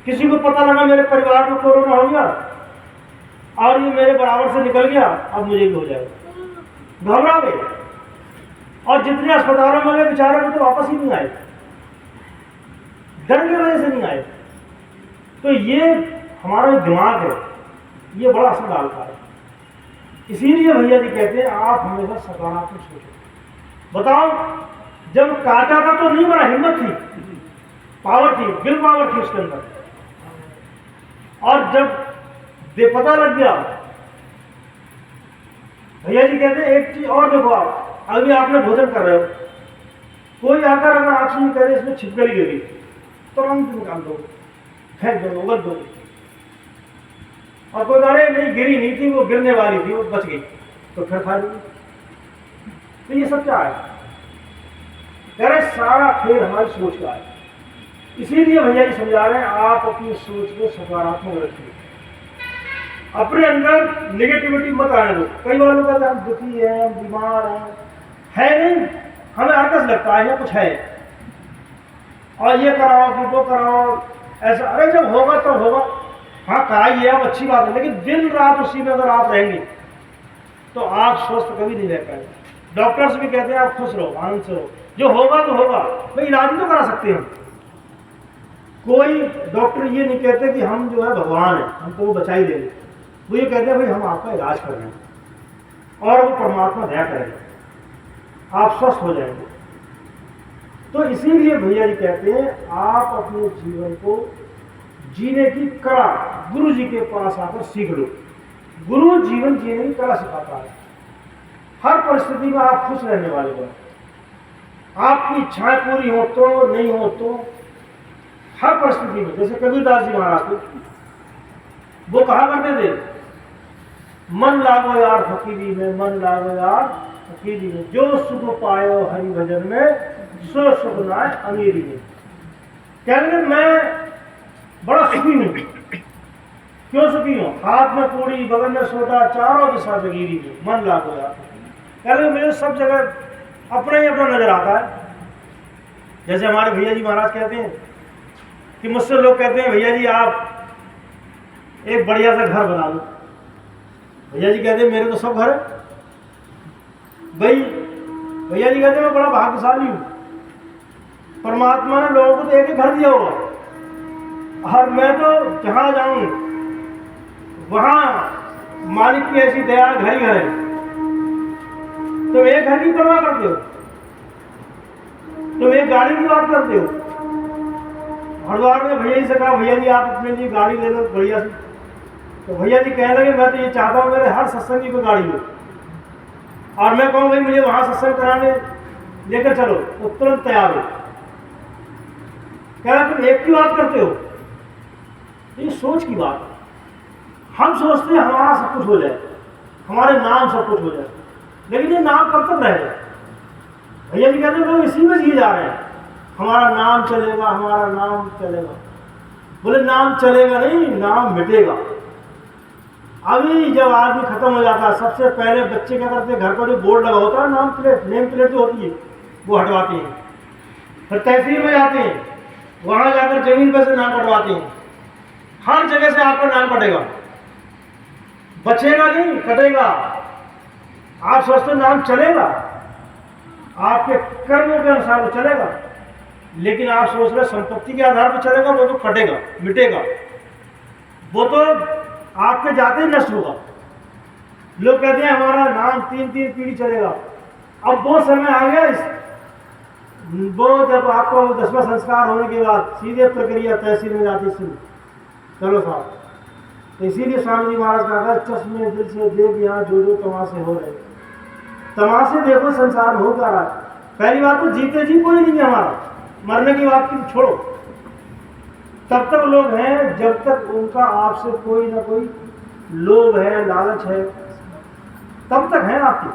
किसी को पता लगा मेरे परिवार में कोरोना हो गया और ये मेरे बराबर से निकल गया, अब मुझे भी हो जाएगा, घबरा गए। और जितने अस्पतालों में गए बेचारे को तो वापस ही नहीं आए, डर की वजह से नहीं आए। तो ये हमारा जो दिमाग है ये बड़ा असर डालता है। इसीलिए भैया जी कहते हैं आप हमेशा सकारात्मक सोचो। बताओ, जब काटा था तो नहीं मरा, हिम्मत थी, पावर थी, विल पावर थी उसके अंदर। और जब पता लग गया, भैया जी कहते हैं एक चीज और देखो, आप अभी आपने भोजन कर रहे हो, कोई आकर अगर आपसे नहीं करे इसमें छिपकली गिरी, तुरंत निकाल दो, फेंक दो, उगल दो। और कोई अरे नहीं गिरी नहीं थी, वो गिरने वाली थी, वो बच गई, तो फिर खा ली। तो ये सब क्या है? कह रहे सारा खेल हमारी सोच का है। इसीलिए भैया जी समझा रहे हैं आप अपनी सोच को सकारात्मक रखिए, अपने अंदर नेगेटिविटी मत आने दो। कई बार लोग कहते हैं हम दुखी हैं, बीमार हैं, है नहीं, हमें आकस लगता है या कुछ है, और ये कराओ कि वो कराओ, ऐसा। अरे जब होगा तो होगा, हाँ कराइए आप, अच्छी बात है, लेकिन दिन रात उसी में अगर आप रहेंगे तो आप स्वस्थ कभी नहीं रह पाएंगे। डॉक्टर्स भी कहते हैं आप खुश रहो, आनंद से रहो, जो होगा तो होगा। भाई इलाज तो करा सकते हैं, कोई डॉक्टर ये नहीं कहते कि हम जो है भगवान है, हम तो वो बचा ही देंगे। वो ये कहते हैं भाई हम आपका इलाज कर रहे हैं और वो परमात्मा दया करेगा, आप स्वस्थ हो जाएंगे। तो इसीलिए भैया जी कहते हैं आप अपने जीवन को जीने की कला गुरु जी के पास आकर सीख लो। गुरु जीवन जीने की कला सिखाता है। हर परिस्थिति में आप खुश रहने वाले हो, आपकी इच्छाएं पूरी हो तो नहीं हो तो, हर परिस्थिति में। जैसे कबीरदास जी महाराज थे, वो कहा करते थे मन लागो यार फकीरी में, मन लागो यार फकीरी में, जो सुख पायो हरि भजन में, सो सुख नाय अमीरी में। कहते मैं बड़ा सुखी हूं। क्यों सुखी हूं? हाथ में पूरी, बगल में सोटा, चारों दिशा जगीरी में, मन लागो यार। कहते मुझे सब जगह अपना ही अपना नजर आता है। जैसे हमारे भैया जी महाराज कहते हैं कि मुझसे लोग कहते हैं भैया जी आप एक बढ़िया सा घर बना लो। भैया जी कहते हैं मेरे तो सब घर है। भाई भैया जी कहते हैं मैं बड़ा भाग्यशाली हूं, परमात्मा ने लोगों को तो एक ही घर दिया होगा, और मैं तो जहां जाऊं वहां मालिक की ऐसी दया, घर ही घर है। तुम एक घर की परवाह करते हो, तुम एक गाड़ी की बात करते हो। हरिद्वार में भैया जी से कहा भैया जी आप अपने लिए गाड़ी ले लो बढ़िया सी। तो भैया जी कहने लगे मैं तो ये चाहता हूँ मेरे हर सत्संगी को गाड़ी लो, और मैं कहूँ भाई मुझे वहां सत्संग कराने लेकर चलो, तो तुरंत तैयार हो। कह रहे तुम एक की बात करते हो, ये सोच की बात है। हम सोचते हैं हमारा सब कुछ हो जाए, हमारे नाम सब कुछ हो जाए, लेकिन ये नाम कब तक रहेगा? भैया जी कहते हैं लोग इसी में जिए जा रहे हैं, हमारा नाम चलेगा, हमारा नाम चलेगा। बोले नाम चलेगा नहीं, नाम मिटेगा। अभी जब आदमी खत्म हो जाता है, सबसे पहले बच्चे क्या करते हैं, घर पर जो बोर्ड लगा होता है नाम प्लेट, नेम प्लेट जो होती है वो हटवाते हैं, फिर तहसील में जाते हैं, वहां जाकर जमीन पर से नाम कटवाते हैं। हर जगह से आपका नाम कटेगा, बचेगा नहीं, कटेगा। आप सोचते नाम चलेगा, आपके कर्मों के अनुसार वो चलेगा, लेकिन आप सोच रहे संपत्ति के आधार पर चलेगा, वो तो कटेगा, मिटेगा, वो तो आपके जाते ही नष्ट होगा। लोग कहते हैं हमारा नाम 3-3 पीढ़ी चलेगा। अब वो समय आ गया, वो जब आपको 10वां संस्कार होने के बाद सीधे प्रक्रिया तहसील में जाती शुरू, चलो साहब। तो इसीलिए स्वामी जी महाराज कहा था चश्मे दिल से देख यहाँ जो जो तमाशे हो रहे, तमाशे देखो संसार में हो क्या रहा है। पहली बात तो जीते जी कोई नहीं है हमारा, मरने की बात की छोड़ो। तब तक लोग हैं जब तक उनका आपसे कोई ना कोई लोभ है, लालच है, तब तक है आपकी।